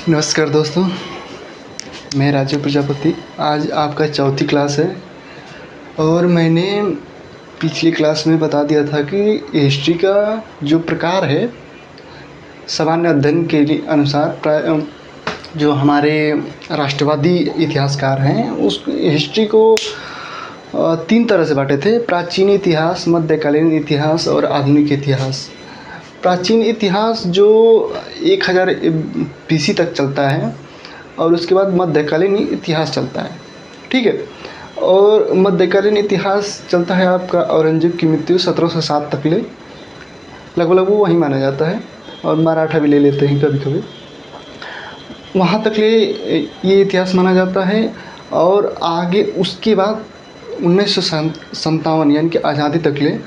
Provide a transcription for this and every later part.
नमस्कार दोस्तों, मैं राजीव प्रजापति। आज आपका चौथी क्लास है और मैंने पिछली क्लास में बता दिया था कि हिस्ट्री का जो प्रकार है सामान्य अध्ययन के लिए अनुसार जो हमारे राष्ट्रवादी इतिहासकार हैं उस हिस्ट्री को 3 तरह से बांटे थे: प्राचीन इतिहास, मध्यकालीन इतिहास और आधुनिक इतिहास। प्राचीन इतिहास जो 1000 BC तक चलता है और उसके बाद मध्यकालीन इतिहास चलता है, ठीक है। और मध्यकालीन इतिहास चलता है आपका औरंगजेब की मृत्यु 1707 तक ले, लगभग वो वही माना जाता है, और मराठा भी ले लेते हैं कभी कभी, वहाँ तक ले ये इतिहास माना जाता है। और आगे उसके बाद 1957 यानी कि आज़ादी तक ले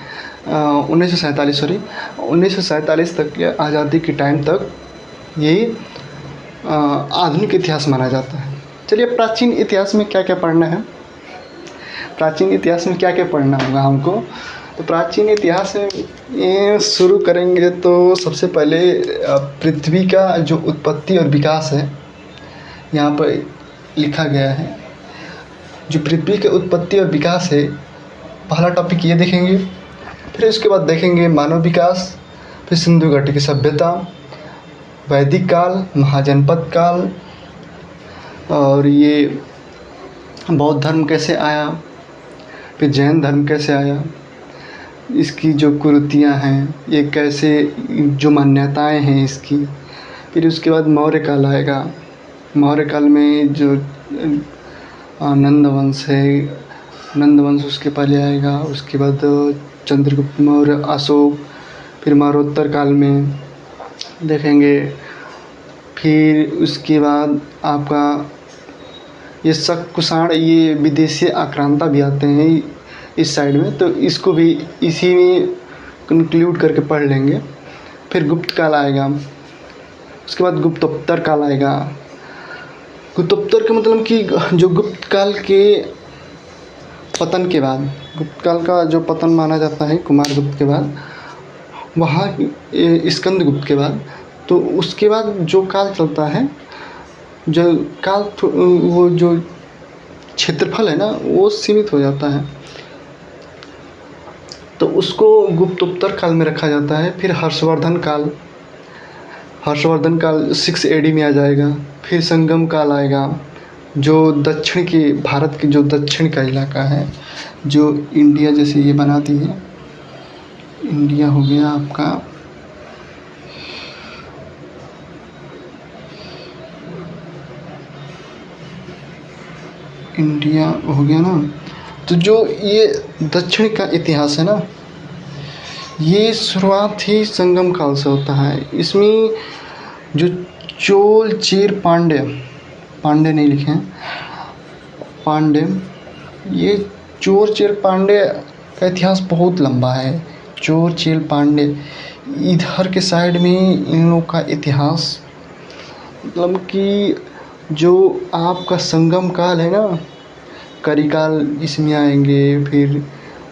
1947 तक के आज़ादी के टाइम तक ये आधुनिक इतिहास माना जाता है। चलिए, प्राचीन इतिहास में क्या क्या पढ़ना है, प्राचीन इतिहास में क्या क्या पढ़ना होगा हमको। तो प्राचीन इतिहास में शुरू करेंगे तो सबसे पहले पृथ्वी का जो उत्पत्ति और विकास है यहाँ पर लिखा गया है। जो पृथ्वी के उत्पत्ति और विकास है, पहला टॉपिक ये देखेंगे। फिर उसके बाद देखेंगे मानव विकास, फिर सिंधु घाटी की सभ्यता, वैदिक काल, महाजनपद काल, और ये बौद्ध धर्म कैसे आया, फिर जैन धर्म कैसे आया, इसकी जो कुरीतियाँ हैं, ये कैसे, जो मान्यताएं हैं इसकी। फिर उसके बाद मौर्य काल आएगा। मौर्य काल में जो नंद वंश है, नंद वंश उसके पहले आएगा। उसके बाद चंद्रगुप्त मौर्य, अशोक, फिर मौर्योत्तर काल में देखेंगे। फिर उसके बाद आपका ये शक कुषाण, ये विदेशी आक्रांता भी आते हैं इस साइड में, तो इसको भी इसी में कंक्लूड करके पढ़ लेंगे। फिर गुप्त काल आएगा, उसके बाद गुप्तोत्तर काल आएगा। गुप्तोत्तर का मतलब कि जो गुप्त काल के पतन के बाद, गुप्त काल का जो पतन माना जाता है कुमार गुप्त के बाद, वहाँ स्कंद गुप्त के बाद, तो उसके बाद जो काल चलता है, जो काल वो जो क्षेत्रफल है ना वो सीमित हो जाता है, तो उसको गुप्तोत्तर काल में रखा जाता है। फिर हर्षवर्धन काल 6 AD में आ जाएगा। फिर संगम काल आएगा, जो दक्षिण के भारत के जो दक्षिण का इलाका है, जो इंडिया जैसे ये बनाती है, इंडिया हो गया आपका, इंडिया हो गया ना, तो जो ये दक्षिण का इतिहास है ना, ये शुरुआत ही संगम काल से होता है। इसमें जो चोल चेर पांड्य, पांड्य नहीं लिखे हैं, पांड्य, ये चोर चेर पांड्य का इतिहास बहुत लंबा है। चोर चेर पांड्य इधर के साइड में इन लोग का इतिहास, मतलब कि जो आपका संगम काल है ना, करिकाल इसमें आएंगे। फिर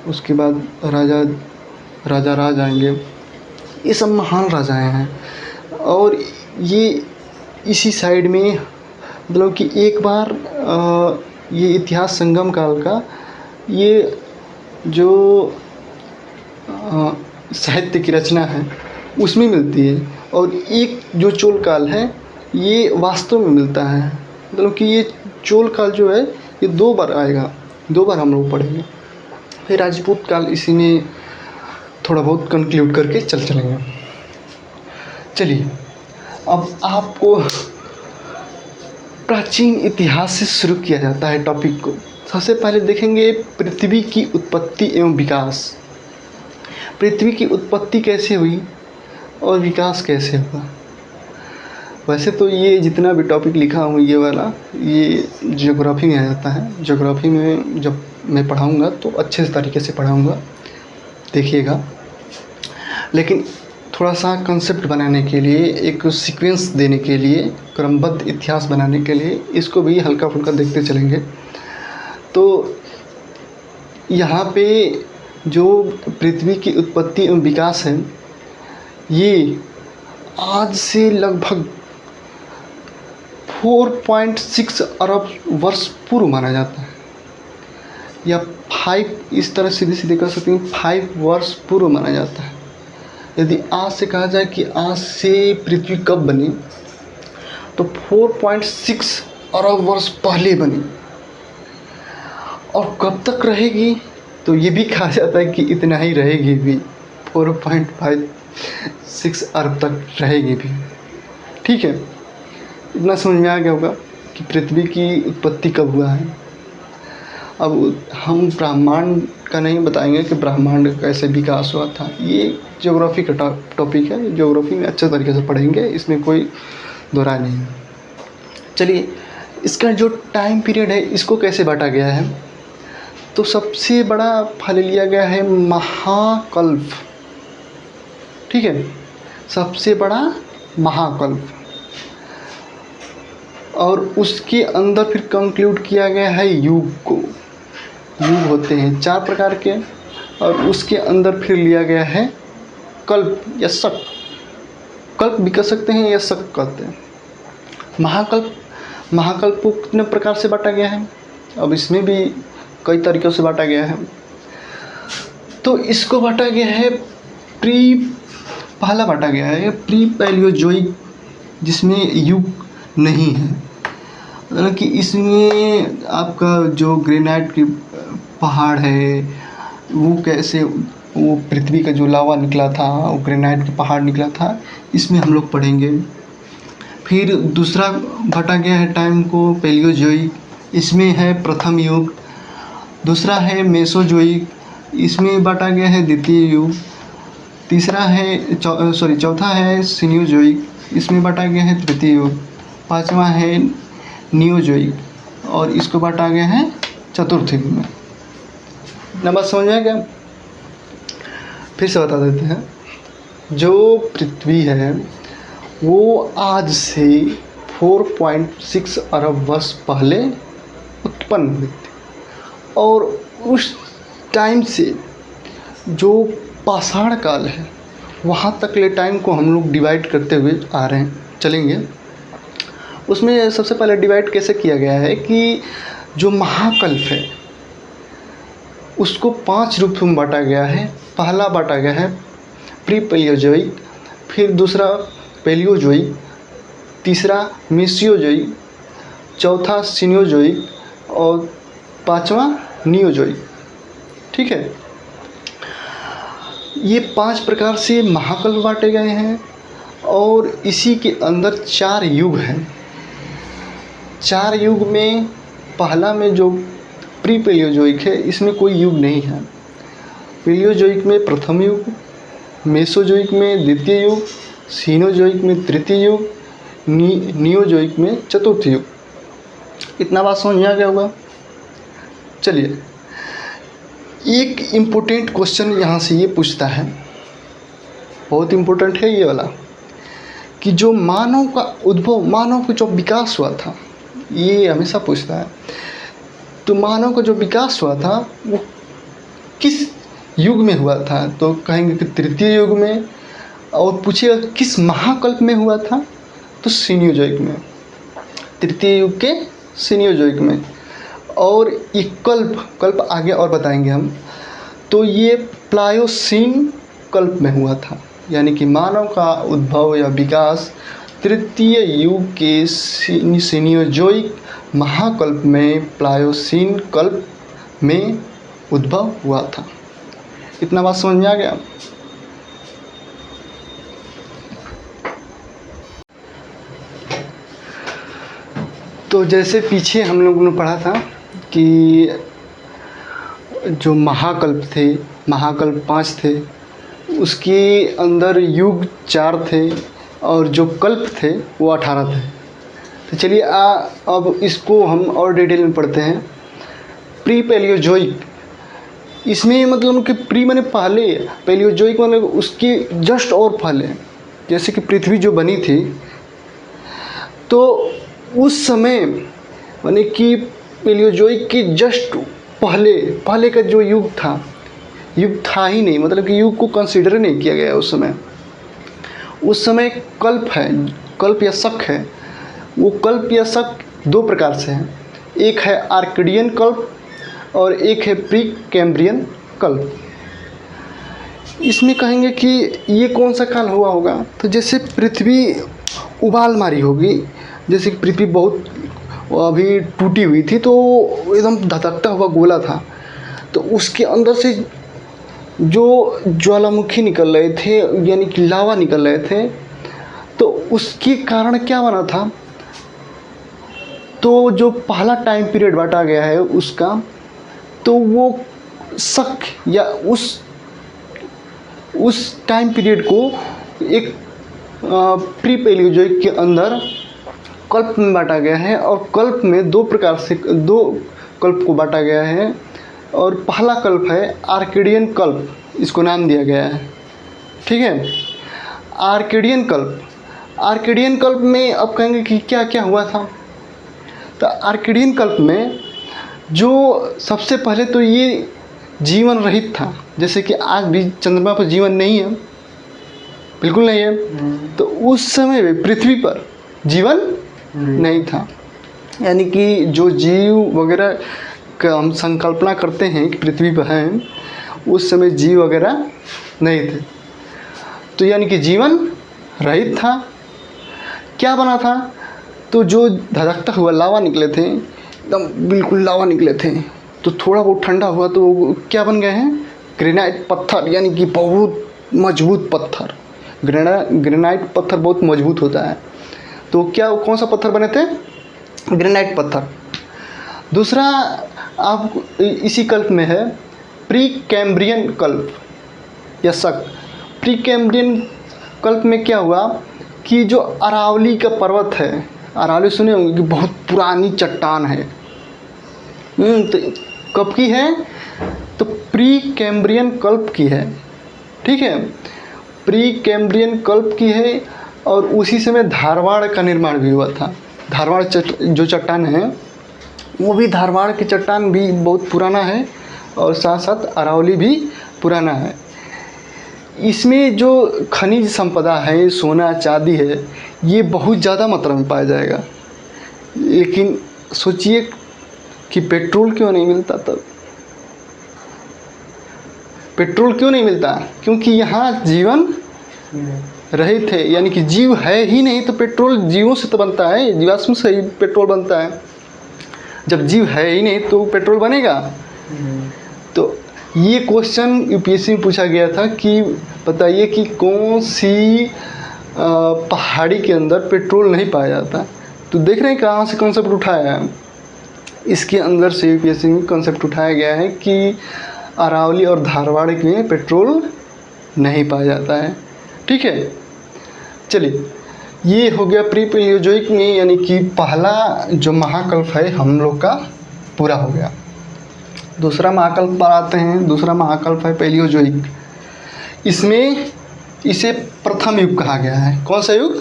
उसके बाद राजा राज आएंगे। ये सब महान राजाएं हैं और ये इसी साइड में, मतलब कि एक बार ये इतिहास संगम काल का, ये जो साहित्य की रचना है उसमें मिलती है। और एक जो चोल काल है ये वास्तव में मिलता है, मतलब कि ये चोल काल जो है ये 2 बार आएगा, 2 बार हम लोग पढ़ेंगे। फिर राजपूत काल इसी में थोड़ा बहुत कंक्लूड करके चलेंगे। चलिए, अब आपको प्राचीन इतिहास से शुरू किया जाता है टॉपिक को। सबसे पहले देखेंगे पृथ्वी की उत्पत्ति एवं विकास। पृथ्वी की उत्पत्ति कैसे हुई और विकास कैसे हुआ। वैसे तो ये जितना भी टॉपिक लिखा हूँ ये वाला, ये ज्योग्राफी में आ जाता है। ज्योग्राफी में जब मैं पढ़ाऊँगा तो अच्छे तरीके से पढ़ाऊँगा, देखिएगा। लेकिन थोड़ा सा कंसेप्ट बनाने के लिए, एक सीक्वेंस देने के लिए, क्रमबद्ध इतिहास बनाने के लिए इसको भी हल्का फुल्का देखते चलेंगे। तो यहाँ पे जो पृथ्वी की उत्पत्ति एवं विकास है, ये आज से लगभग 4.6 अरब वर्ष पूर्व माना जाता है, या 5, इस तरह सीधे सीधे कर सकते हैं, 5 वर्ष पूर्व माना जाता है। यदि आज से कहा जाए कि आज से पृथ्वी कब बनी, तो 4.6 अरब वर्ष पहले बनी। और कब तक रहेगी, तो ये भी कहा जाता है कि इतना ही रहेगी भी, 4.56 अरब तक रहेगी भी। ठीक है, इतना समझ में आ गया होगा कि पृथ्वी की उत्पत्ति कब हुआ है। अब हम ब्रह्मांड का नहीं बताएंगे कि ब्रह्मांड कैसे विकास हुआ था, ये ज्योग्राफी का टॉपिक है, ज्योग्राफी में अच्छे तरीके से पढ़ेंगे, इसमें कोई दो राय नहीं। चलिए, इसका जो टाइम पीरियड है इसको कैसे बांटा गया है, तो सबसे बड़ा फल लिया गया है महाकल्प। ठीक है, सबसे बड़ा महाकल्प, और उसके अंदर फिर कंक्लूड किया गया है युग को। युग होते हैं 4 प्रकार के, और उसके अंदर फिर लिया गया है कल्प या शक। कल्प भी कह सकते हैं या शक कहते हैं। महाकल्प को कितने प्रकार से बांटा गया है, अब इसमें भी कई तरीक़ों से बांटा गया है। तो इसको बांटा गया है पहला बांटा गया है प्री पैलियोजोइक, जिसमें युग नहीं है, मतलब कि इसमें आपका जो ग्रेनाइट के पहाड़ है वो कैसे, वो पृथ्वी का जो लावा निकला था, वो ग्रेनाइट का पहाड़ निकला था, इसमें हम लोग पढ़ेंगे। फिर दूसरा बांटा गया है टाइम को पैलियोजोइक, इसमें है प्रथम युग। दूसरा है मेसोजोइक, इसमें बांटा गया है द्वितीय युग। तीसरा है चौथा है सिनियोजोइक, इसमें बांटा गया है तृतीय युग। पांचवा है नियोजोइक, और इसको बांटा गया है चतुर्थ युग में। नंबर समझ में आ गया? फिर से बता देते हैं, जो पृथ्वी है वो आज से 4.6 अरब वर्ष पहले उत्पन्न हुई थी, और उस टाइम से जो पाषाण काल है वहाँ तक ले टाइम को हम लोग डिवाइड करते हुए आ रहे हैं, चलेंगे। उसमें सबसे पहले डिवाइड कैसे किया गया है कि जो महाकल्प है उसको 5 रूप में बांटा गया है। पहला बांटा गया है प्री पैलियोजोइक, फिर दूसरा पैलियोजोइक, तीसरा मेसियोजोइक, चौथा सिनियोजोइक, और पांचवा नियोजोइक। ठीक है, ये 5 प्रकार से महाकल्प बांटे गए हैं, और इसी के अंदर 4 युग हैं। 4 युग में पहला में जो प्री पैलियोजोइक है इसमें कोई युग नहीं है। पैलियोजोइक में प्रथम युग, मेसोजोइक में द्वितीय युग, सिनोजोइक में तृतीय युग, नियोजोइक में चतुर्थ युग। इतना बात समझ में आ गया होगा। चलिए, एक इम्पोर्टेंट क्वेश्चन यहाँ से ये पूछता है, बहुत इम्पोर्टेंट है ये वाला, कि जो मानव का उद्भव, मानव का जो विकास हुआ था, ये हमेशा पूछता है। तो मानव का जो विकास हुआ था वो किस युग में हुआ था, तो कहेंगे कि तृतीय युग में, और पूछेगा किस महाकल्प में हुआ था, तो सिनियोजोइक में, तृतीय युग के सिनियोजोइक में। और ये कल्प आगे और बताएंगे हम। तो ये प्लायोसीन कल्प में हुआ था, यानी कि मानव का उद्भव या विकास तृतीय युग के सिनियोजोइक महाकल्प में, प्लायोसीन कल्प में उद्भव हुआ था। इतना बात समझ में आ गया? तो जैसे पीछे हम लोगों ने पढ़ा था कि जो महाकल्प थे, महाकल्प 5 थे, उसके अंदर युग 4 थे, और जो कल्प थे वो 18 थे। तो चलिए अब इसको हम और डिटेल में पढ़ते हैं। प्री पैलियोजोइक, इसमें मतलब कि प्री माने पहले, पैलियोजोइक मतलब उसके जस्ट और पहले, जैसे कि पृथ्वी जो बनी थी तो उस समय माने कि पैलियोजोइक के जस्ट पहले का जो युग था ही नहीं, मतलब कि युग को कंसीडर नहीं किया गया उस समय। उस समय कल्प है, कल्प या शक है, वो कल्प या शक दो प्रकार से हैं। एक है आर्किडियन कल्प और एक है प्री कैम्ब्रियन कल्प। इसमें कहेंगे कि ये कौन सा काल हुआ होगा, तो जैसे पृथ्वी उबाल मारी होगी, जैसे कि पृथ्वी बहुत अभी टूटी हुई थी तो एकदम धधकता हुआ गोला था, तो उसके अंदर से जो ज्वालामुखी निकल रहे थे यानी कि लावा निकल रहे थे, तो उसके कारण क्या बना था, तो जो पहला टाइम पीरियड बांटा गया है उसका, तो वो शक या उस टाइम पीरियड को एक प्री पैलियोजोइक के अंदर कल्प में बांटा गया है। और कल्प में दो प्रकार से दो कल्प को बांटा गया है, और पहला कल्प है आर्किडियन कल्प, इसको नाम दिया गया है। ठीक है, आर्किडियन कल्प में अब कहेंगे कि क्या क्या हुआ था। तो आर्किडियन कल्प में जो सबसे पहले तो ये जीवन रहित था, जैसे कि आज भी चंद्रमा पर जीवन नहीं है, बिल्कुल नहीं है। तो उस समय में पृथ्वी पर जीवन नहीं था, यानी कि जो जीव वगैरह का हम संकल्पना करते हैं कि पृथ्वी पर हैं, उस समय जीव वगैरह नहीं थे। तो यानी कि जीवन रहित था। क्या बना था, तो जो धधकता हुआ लावा निकले थे, एकदम बिल्कुल लावा निकले थे, तो थोड़ा बहुत ठंडा हुआ तो क्या बन गए हैं, ग्रेनाइट पत्थर, यानी कि बहुत मजबूत पत्थर। ग्रेनाइट पत्थर बहुत मजबूत होता है, तो क्या कौन सा पत्थर बने थे, ग्रेनाइट पत्थर। दूसरा आप इसी कल्प में है प्री कैम्ब्रियन कल्प या शक। प्री कैम्ब्रियन कल्प में क्या हुआ कि जो अरावली का पर्वत है, अरावली सुने होंगे कि बहुत पुरानी चट्टान है, तो कब की है, तो प्री कैम्ब्रियन कल्प की है। ठीक है, प्री कैम्ब्रियन कल्प की है, और उसी समय धारवाड़ का निर्माण भी हुआ था। धारवाड़ जो चट्टान है वो भी, धारवाड़ की चट्टान भी बहुत पुराना है, और साथ साथ अरावली भी पुराना है। इसमें जो खनिज संपदा है, सोना चांदी है, ये बहुत ज़्यादा मात्रा में पाया जाएगा। लेकिन सोचिए कि पेट्रोल क्यों नहीं मिलता, तब पेट्रोल क्यों नहीं मिलता, क्योंकि यहाँ जीवन रहित है, यानी कि जीव है ही नहीं, तो पेट्रोल जीवों से तो बनता है, जीवाश्म से ही पेट्रोल बनता है। जब जीव है ही नहीं तो पेट्रोल बनेगा। तो ये क्वेश्चन यूपीएससी में पूछा गया था कि बताइए कि कौन सी पहाड़ी के अंदर पेट्रोल नहीं पाया जाता। तो देख रहे हैं कहाँ से कॉन्सेप्ट उठाया है, इसके अंदर से यूपीएससी में कॉन्सेप्ट उठाया गया है कि अरावली और धारवाड़ में पेट्रोल नहीं पाया जाता है। ठीक है, चलिए ये हो गया प्री पैलियोजोइक में, यानी कि पहला जो महाकल्प है हम लोग का पूरा हो गया। दूसरा महाकल्प पर आते हैं। दूसरा महाकल्प है पैलियोजोइक। इसमें इसे प्रथम युग कहा गया है। कौन सा युग,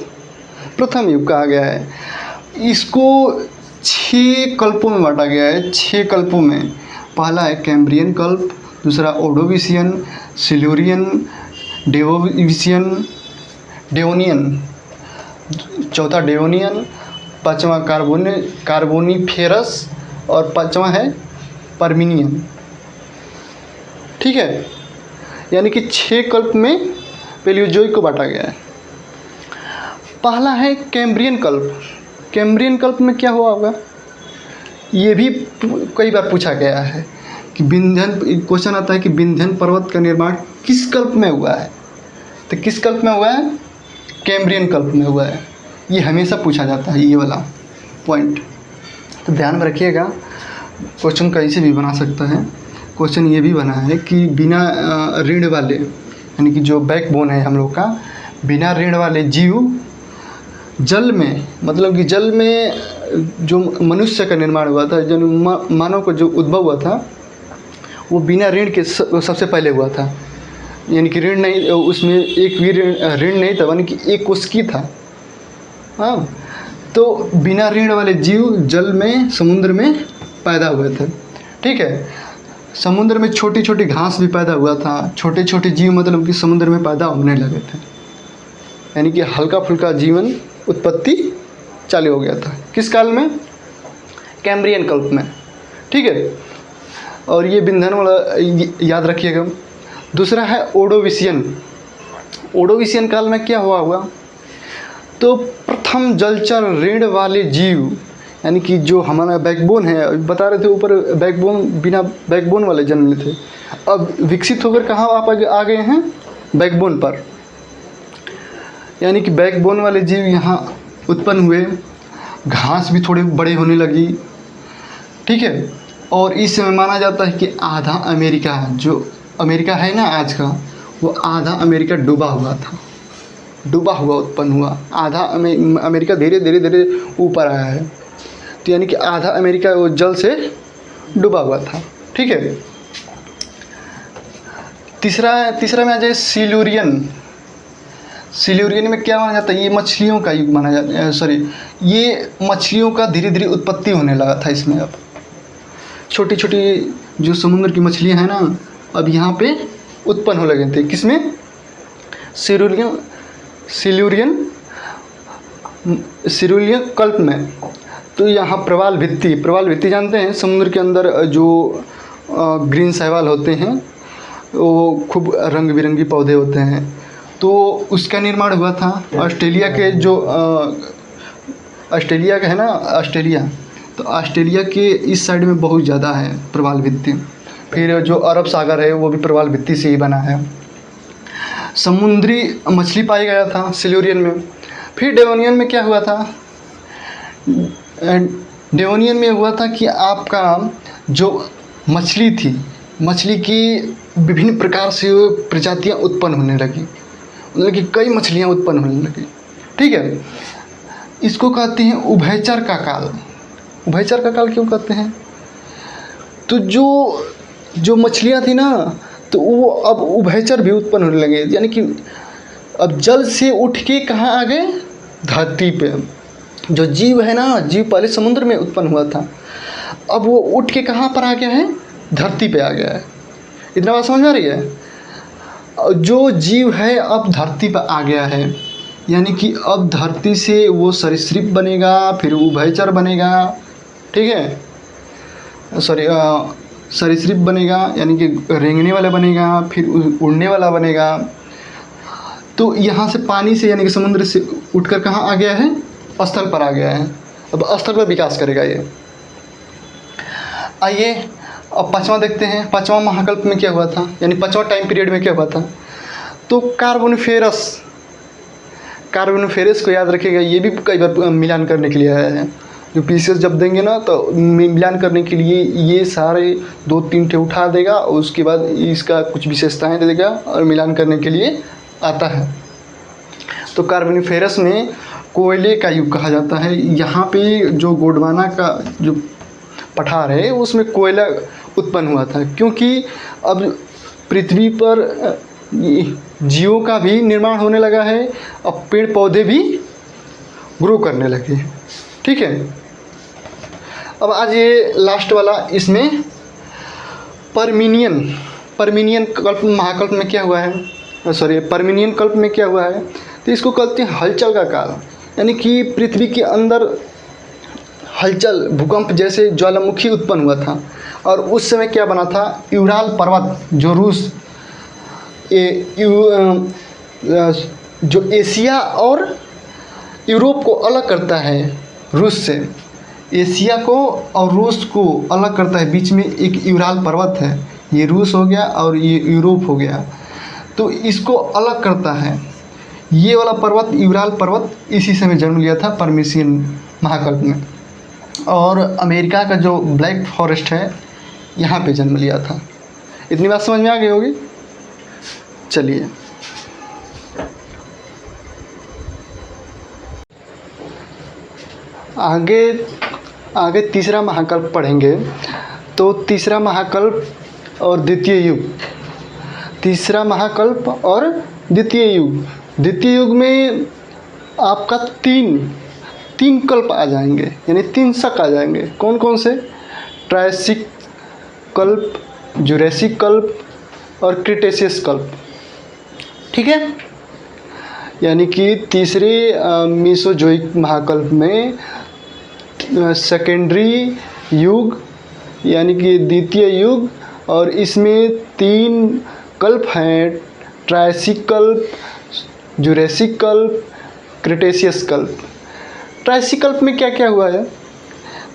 प्रथम युग कहा गया है। इसको 6 कल्पों में बांटा गया है, 6 कल्पों में। पहला है कैम्ब्रियन कल्प, दूसरा ओडोविशियन, सिल्यूरियन, डेवोनियन, चौथा डेवोनियन, पांचवा कार्बोनीफेरस, और पांचवा है परमिनियन। ठीक है, यानी कि 6 कल्प में पैलियोजोइक को बांटा गया है। पहला है कैम्ब्रियन कल्प। कैम्ब्रियन कल्प में क्या हुआ होगा, ये भी कई बार पूछा गया है कि विंध्यन, क्वेश्चन आता है कि विंध्यन पर्वत का निर्माण किस कल्प में हुआ है, तो किस कल्प में हुआ है, कैम्ब्रियन कल्प में हुआ है। ये हमेशा पूछा जाता है ये वाला पॉइंट, तो ध्यान में रखिएगा। क्वेश्चन कैसे भी बना सकता है। क्वेश्चन ये भी बना है कि बिना रीढ़ वाले, यानी कि जो बैकबोन है हम लोग का, बिना रीढ़ वाले जीव जल में, मतलब कि जल में जो मनुष्य का निर्माण हुआ था, जो मानव का जो उद्भव हुआ था, वो बिना ऋण के सबसे पहले हुआ था। यानी कि ऋण नहीं, उसमें एक भी ऋण नहीं था, यानी कि एक कोशिकी था। हाँ, तो बिना ऋण वाले जीव जल में, समुद्र में पैदा हुए थे। ठीक है, समुद्र में छोटी छोटी घास भी पैदा हुआ था, छोटे छोटे जीव मतलब कि समुद्र में पैदा होने लगे थे, यानी कि हल्का फुल्का जीवन उत्पत्ति चालू हो गया था। किस काल में? कैम्ब्रियन कल्प में, ठीक है। और ये विंधन वाला याद रखिएगा। दूसरा है ओडोविशियन। ओडोविशियन काल में क्या हुआ हुआ? तो प्रथम जलचर रीढ़ वाले जीव, यानी कि जो हमारा बैकबोन है, बता रहे थे ऊपर बैकबोन, बिना बैकबोन वाले जन्म थे, अब विकसित होकर कहाँ आप आ गए हैं? बैकबोन पर। यानी कि बैकबोन वाले जीव यहाँ उत्पन्न हुए, घास भी थोड़ी बड़ी होने लगी, ठीक है। और इस समय माना जाता है कि आधा अमेरिका, जो अमेरिका है ना आज का, वो आधा अमेरिका डूबा हुआ था, डूबा हुआ उत्पन्न हुआ। आधा अमेरिका धीरे धीरे धीरे ऊपर आया है, तो यानी कि आधा अमेरिका वो जल से डूबा हुआ था, ठीक है। तीसरा में आ जाए सिल्यूरियन। सिल्यूरियन में क्या माना जाता है? ये मछलियों का युग माना जाता है, सॉरी, ये मछलियों का धीरे धीरे उत्पत्ति होने लगा था इसमें। अब छोटी छोटी जो समुद्र की मछलियां हैं ना, अब यहाँ पे उत्पन्न हो लगे थे। किसमें? सिल्यूरियन कल्प में। तो यहाँ प्रवाल भित्ति जानते हैं? समुद्र के अंदर जो ग्रीन शैवाल होते हैं, वो खूब रंग बिरंगी पौधे होते हैं, तो उसका निर्माण हुआ था। ऑस्ट्रेलिया के जो ऑस्ट्रेलिया का है ना, ऑस्ट्रेलिया, तो ऑस्ट्रेलिया के इस साइड में बहुत ज़्यादा है प्रवाल भित्ति। फिर जो अरब सागर है वो भी प्रवाल भित्ति से ही बना है। समुद्री मछली पाया गया था सिल्यूरियन में। फिर डेवोनियन में क्या हुआ था? डेवोनियन में हुआ था कि आपका जो मछली थी, मछली की विभिन्न प्रकार से प्रजातियां उत्पन्न होने लगी, मतलब कि कई मछलियां उत्पन्न होने लगी, ठीक है। इसको कहते हैं उभयचर का काल। उभयचर का काल क्यों कहते हैं? तो जो मछलियां थी ना, तो वो अब उभयचर भी उत्पन्न होने लगे, यानी कि अब जल से उठ के कहाँ आ गए? धरती पे। जो जीव है ना, जीव पहले समुद्र में उत्पन्न हुआ था, अब वो उठ के कहाँ पर आ गया है? धरती पे आ गया है। इतना बात समझ में आ रही है? जो जीव है अब धरती पर आ गया है, यानी कि अब धरती से वो सरीसृप बनेगा, फिर उभयचर बनेगा, ठीक है। सॉरी, सरीसृप बनेगा, यानी कि रेंगने वाला बनेगा, फिर उड़ने वाला बनेगा। तो यहाँ से पानी से, यानी कि समुद्र से उठकर कहाँ आ गया है? स्थल पर आ गया है। अब स्थल पर विकास करेगा ये। आइए अब पांचवा देखते हैं। पांचवा महाकल्प में क्या हुआ था, यानी पांचवा टाइम पीरियड में क्या हुआ था? तो कार्बोनिफेरस को याद रखिएगा, ये भी कई बार मिलान करने के लिए आया है। जो पीसेस जब देंगे ना, तो मिलान करने के लिए ये सारे 2-3 ठे उठा देगा और उसके बाद इसका कुछ विशेषताएं दे देगा और मिलान करने के लिए आता है। तो कार्बोनिफेरस में कोयले का युग कहा जाता है। यहाँ पे जो गोंडवाना का जो पठार है उसमें कोयला उत्पन्न हुआ था, क्योंकि अब पृथ्वी पर जीवों का भी निर्माण होने लगा है, अब पेड़ पौधे भी ग्रो करने लगे, ठीक है। अब आज ये लास्ट वाला, इसमें परमिनियन कल्प महाकल्प में क्या हुआ है, सॉरी परमिनियन कल्प में क्या हुआ है? तो इसको कहते हैं हलचल का काल, यानी कि पृथ्वी के अंदर हलचल, भूकंप जैसे ज्वालामुखी उत्पन्न हुआ था। और उस समय क्या बना था? यूराल पर्वत, जो रूस जो एशिया और यूरोप को अलग करता है रूस से, एशिया को और रूस को अलग करता है, बीच में एक यूराल पर्वत है, ये रूस हो गया और ये यूरोप हो गया, तो इसको अलग करता है। ये वाला पर्वत, यूराल पर्वत, इसी समय जन्म लिया था परमिशियन महाकल्प में। और अमेरिका का जो ब्लैक फॉरेस्ट है, यहाँ पे जन्म लिया था। इतनी बात समझ में आ गई होगी। चलिए आगे तीसरा महाकल्प पढ़ेंगे। तो तीसरा महाकल्प और द्वितीय युग, तीसरा महाकल्प और द्वितीय युग। द्वितीय युग में आपका तीन कल्प आ जाएंगे, यानी 3 शक आ जाएंगे। कौन कौन से? ट्रायसिक कल्प, जुरैसिक कल्प और क्रिटेशियस कल्प, ठीक है। यानी कि तीसरे मीसोजोइक महाकल्प में सेकेंडरी युग यानी कि द्वितीय युग, और इसमें 3 कल्प हैं, ट्रायसिक कल्प, जुरेसिक कल्प, क्रिटेशियस कल्प। ट्रायसिक कल्प में क्या क्या हुआ है?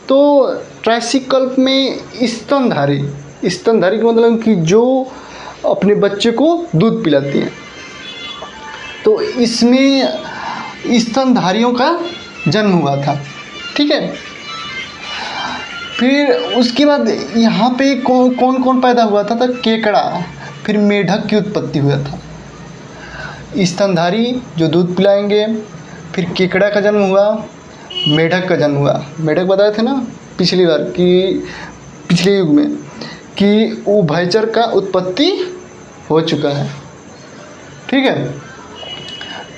तो ट्रायसिक कल्प में स्तनधारी का मतलब कि जो अपने बच्चे को दूध पिलाती हैं, तो इसमें स्तनधारियों का जन्म हुआ था। ठीक है, फिर उसके बाद यहाँ पे कौन कौन पैदा हुआ था? तो केकड़ा, फिर मेढक की उत्पत्ति हुआ था। स्तनधारी जो दूध पिलाएंगे, फिर केकड़ा का जन्म हुआ, मेढक का जन्म हुआ। मेढक बताए थे ना पिछली बार कि पिछले युग में कि उभयचर का उत्पत्ति हो चुका है। ठीक है,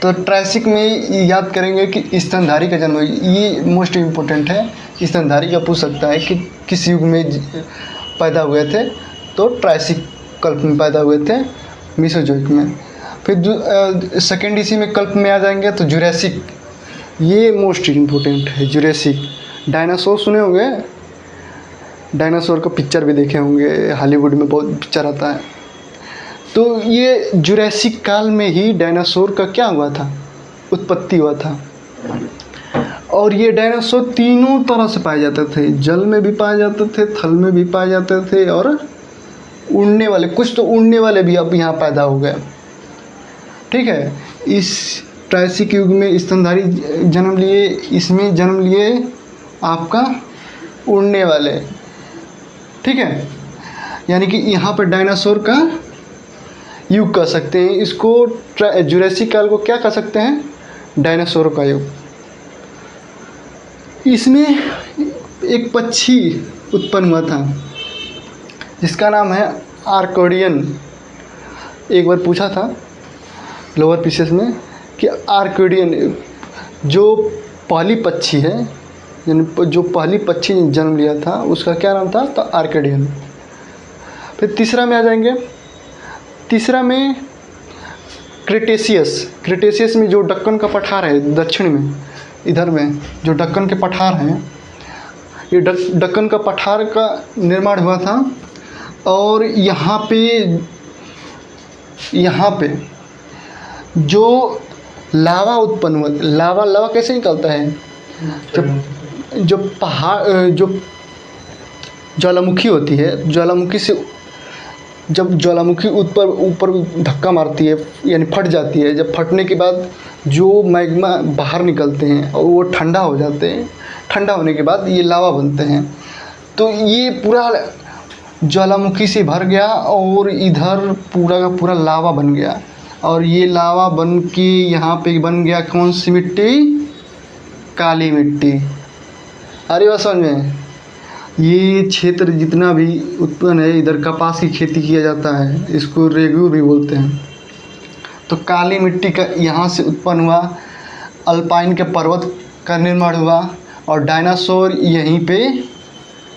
तो ट्रायसिक में याद करेंगे कि स्तनधारी का जन्म हुआ। ये मोस्ट इम्पोर्टेंट है, स्तनधारी का पूछ सकता है कि किस युग में पैदा हुए थे, तो ट्रायसिक कल्प में पैदा हुए थे, मीसोजोइक में। फिर सेकेंड इसी में कल्प में आ जाएंगे तो जुरासिक, ये मोस्ट इम्पोर्टेंट है। जुरासिक डायनासोर सुने होंगे, डायनासोर का पिक्चर भी देखे होंगे, हॉलीवुड में बहुत पिक्चर आता है। तो ये जुरासिक काल में ही डायनासोर का क्या हुआ था? उत्पत्ति हुआ था। और ये डायनासोर तीनों तरह से पाए जाते थे, जल में भी पाए जाते थे, थल में भी पाए जाते थे, और उड़ने वाले, कुछ तो उड़ने वाले भी अब यहाँ पैदा हो गए। ठीक है, इस ट्रायसिक युग में स्तनधारी जन्म लिए, इसमें जन्म लिए आपका उड़ने वाले। ठीक है, यानी कि यहाँ पर डायनासोर का युग कह सकते हैं इसको। जुरासिक काल को क्या कह सकते हैं? डायनासोर का युग। इसमें एक पक्षी उत्पन्न हुआ था जिसका नाम है आर्कोडियन। एक बार पूछा था लोअर पीसेस में कि आर्कोडियन जो पहली पक्षी है, यानी जो पहली पक्षी ने जन्म लिया था, उसका क्या नाम था? तो आर्कोडियन। फिर तीसरा में आ जाएंगे, तीसरा में क्रिटेशियस में जो दक्कन का पठार है दक्षिण में, इधर में जो दक्कन के पठार हैं, ये दक्कन का पठार का निर्माण हुआ था। और यहाँ पे जो लावा उत्पन्न हुआ, लावा कैसे निकलता है? जो पहाड़, जो ज्वालामुखी होती है, ज्वालामुखी से जब ज्वालामुखी ऊपर धक्का मारती है यानी फट जाती है, जब फटने के बाद जो मैग्मा बाहर निकलते हैं और वो ठंडा हो जाते हैं, ठंडा होने के बाद ये लावा बनते हैं। तो ये पूरा ज्वालामुखी से भर गया और इधर पूरा का पूरा लावा बन गया, और ये लावा बन के यहाँ पे बन गया कौन सी मिट्टी? काली मिट्टी। अरे बस समझ में, ये क्षेत्र जितना भी उत्पन्न है, इधर कपास की खेती किया जाता है, इसको रेगू भी बोलते हैं। तो काली मिट्टी का यहाँ से उत्पन्न हुआ, अल्पाइन के पर्वत का निर्माण हुआ, और डायनासोर यहीं पे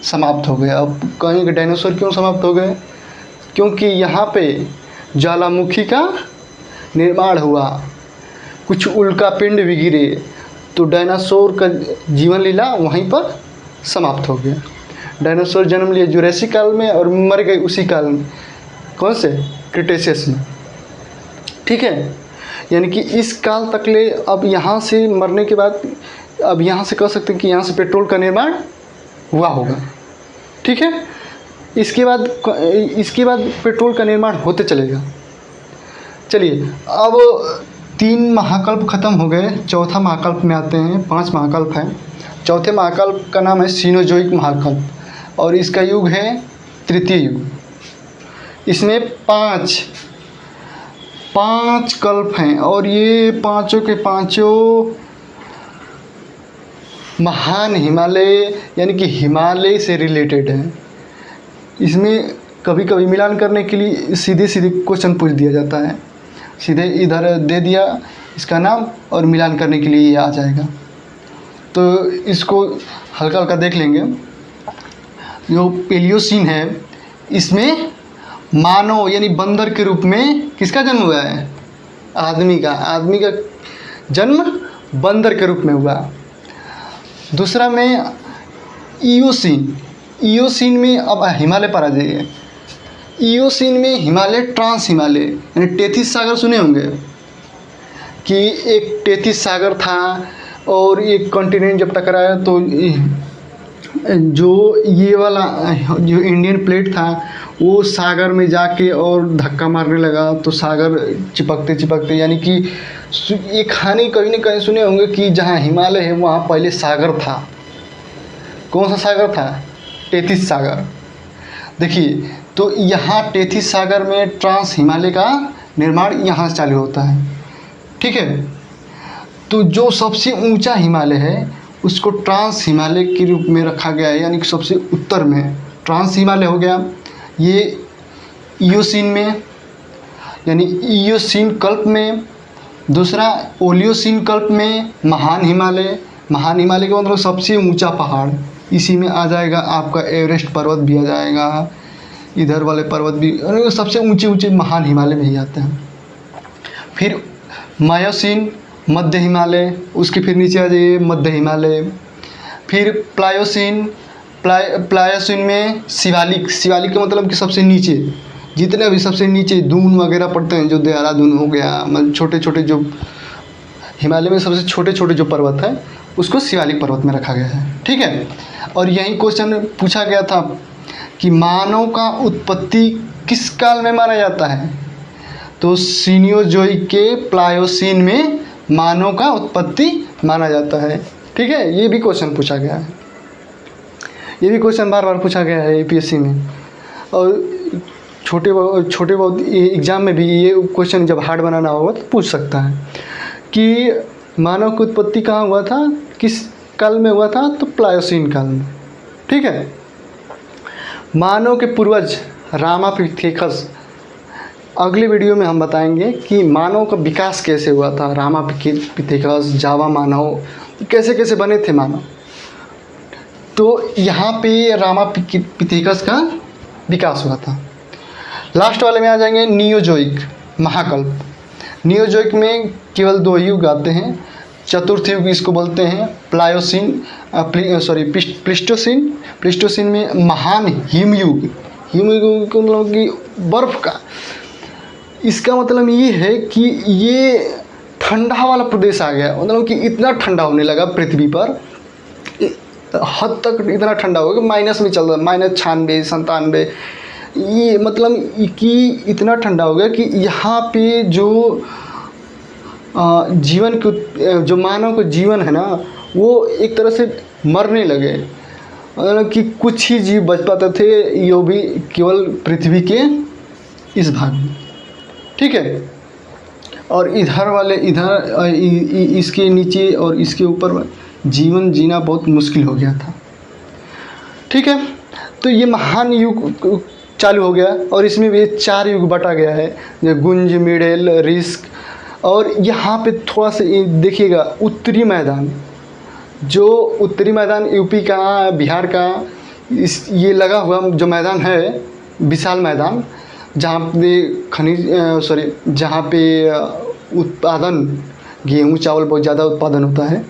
समाप्त हो गए। अब कहेंगे डायनासोर क्यों समाप्त हो गए? क्योंकि यहाँ पे ज्वालामुखी का निर्माण हुआ, कुछ उल्का पिंड भी गिरे, तो डायनासोर का जीवन लीला वहीं पर समाप्त हो गया। डायनासोर जन्म लिए जुरासिक काल में और मर गए उसी काल में, कौन से? क्रिटेशियस में। ठीक है, यानी कि इस काल तक ले, अब यहाँ से मरने के बाद, अब यहाँ से कह सकते हैं कि यहाँ से पेट्रोल का निर्माण हुआ होगा। ठीक है, इसके बाद पेट्रोल का निर्माण होते चलेगा। चलिए, अब 3 महाकल्प खत्म हो गए, चौथा महाकल्प में आते हैं। 5 महाकल्प हैं। चौथे महाकल्प का नाम है सीनोजोइक महाकल्प, और इसका युग है तृतीय युग। इसमें 5 कल्प हैं, और ये पांचों के पांचों महान हिमालय यानी कि हिमालय से रिलेटेड हैं। इसमें कभी कभी मिलान करने के लिए सीधे क्वेश्चन पूछ दिया जाता है, सीधे इधर दे दिया इसका नाम और मिलान करने के लिए ये आ जाएगा। तो इसको हल्का हल्का देख लेंगे। जो पेलियोसीन है, इसमें मानव यानी बंदर के रूप में किसका जन्म हुआ है? आदमी का जन्म बंदर के रूप में हुआ। दूसरा में ईओसीन में, अब हिमालय पर आ जाइए। ईओसीन में हिमालय, ट्रांस हिमालय, यानी टेथिस सागर सुने होंगे कि एक टेथिस सागर था और एक कॉन्टिनेंट जब टकराया तो जो ये वाला जो इंडियन प्लेट था वो सागर में जाके और धक्का मारने लगा, तो सागर चिपकते चिपकते, यानी कि ये कहानी कहीं न कहीं सुने होंगे कि जहाँ हिमालय है वहाँ पहले सागर था। कौन सा सागर था? टेथिस सागर। देखिए, तो यहाँ टेथिस सागर में ट्रांस हिमालय का निर्माण यहाँ से चालू होता है। ठीक है, तो जो सबसे ऊंचा हिमालय है उसको ट्रांस हिमालय के रूप में रखा गया है, यानी कि सबसे उत्तर में ट्रांस हिमालय हो गया। ये ईओसीन में, यानी ईओसीन कल्प में। दूसरा ओलियोसीन कल्प में महान हिमालय का मतलब सबसे ऊंचा पहाड़, इसी में आ जाएगा आपका एवरेस्ट पर्वत भी आ जाएगा, इधर वाले पर्वत भी, सबसे ऊंचे ऊंचे महान हिमालय में ही आते हैं। फिर मायोसीन मध्य हिमालय, उसके फिर नीचे आ जाइए मध्य हिमालय। फिर प्लायोसीन में शिवालिक का मतलब कि सबसे नीचे, जितने भी सबसे नीचे दून वगैरह पड़ते हैं, जो देहरादून हो गया, मतलब छोटे छोटे जो हिमालय में सबसे छोटे छोटे जो पर्वत है उसको शिवालिक पर्वत में रखा गया है। ठीक है, और यही क्वेश्चन पूछा गया था कि मानव का उत्पत्ति किस काल में माना जाता है? तो सीनियोजोइक के प्लायोसीन में मानव का उत्पत्ति माना जाता है। ठीक है, ये भी क्वेश्चन पूछा गया है, ये भी क्वेश्चन बार बार पूछा गया है यूपीएससी में, और छोटे बहुत एग्ज़ाम में भी ये क्वेश्चन जब हार्ड बनाना होगा तो पूछ सकता है कि मानव की उत्पत्ति कहाँ हुआ था, किस काल में हुआ था? तो प्लायोसीन काल में। ठीक है, मानव के पूर्वज रामापिथेकस, अगले वीडियो में हम बताएंगे कि मानव का विकास कैसे हुआ था। रामापिथेकस, जावा मानव, कैसे कैसे बने थे मानव। तो यहाँ पे रामापिथेकस का विकास हुआ था। लास्ट वाले में आ जाएंगे नियोजोइक महाकल्प। नियोजोइक में केवल 2 युग आते हैं, चतुर्थ युग इसको बोलते हैं प्लीस्टोसीन में महान हिमयुग को मतलब कि बर्फ़ का, इसका मतलब ये है कि ये ठंडा वाला प्रदेश आ गया, मतलब कि इतना ठंडा होने लगा पृथ्वी पर, हद तक इतना ठंडा हो गया, माइनस में चल रहा, -96, -97, ये मतलब कि इतना ठंडा हो गया कि यहाँ पे जो जीवन को, जो मानव का जीवन है ना, वो एक तरह से मरने लगे, मतलब कि कुछ ही जीव बच पाते थे, ये भी केवल पृथ्वी के इस भाग में। ठीक है, और इसके नीचे और इसके ऊपर जीवन जीना बहुत मुश्किल हो गया था। ठीक है, तो ये महान युग चालू हो गया, और इसमें भी 4 युग बटा गया है, जो गुंज, मिडेल, रिस्क। और यहाँ पे थोड़ा सा देखिएगा, उत्तरी मैदान यूपी का, बिहार का, ये लगा हुआ जो मैदान है, विशाल मैदान, जहाँ पे उत्पादन गेहूँ चावल बहुत ज़्यादा उत्पादन होता है,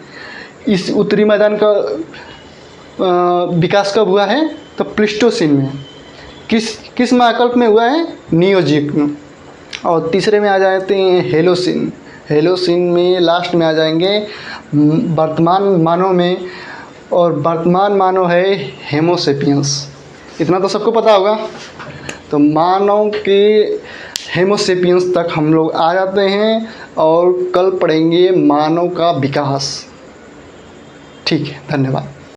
इस उत्तरी मैदान का विकास कब हुआ है? तो प्लीस्टोसीन में। किस महाकल्प में हुआ है? नियोजिक में। और तीसरे में आ जाते हैं हेलोसीन में, लास्ट में आ जाएंगे वर्तमान मानव में, और वर्तमान मानव है हेमोसेपियंस। इतना तो सबको पता होगा। तो मानव के हेमोसेपियंस तक हम लोग आ जाते हैं, और कल पढ़ेंगे मानव का विकास। ठीक है, धन्यवाद।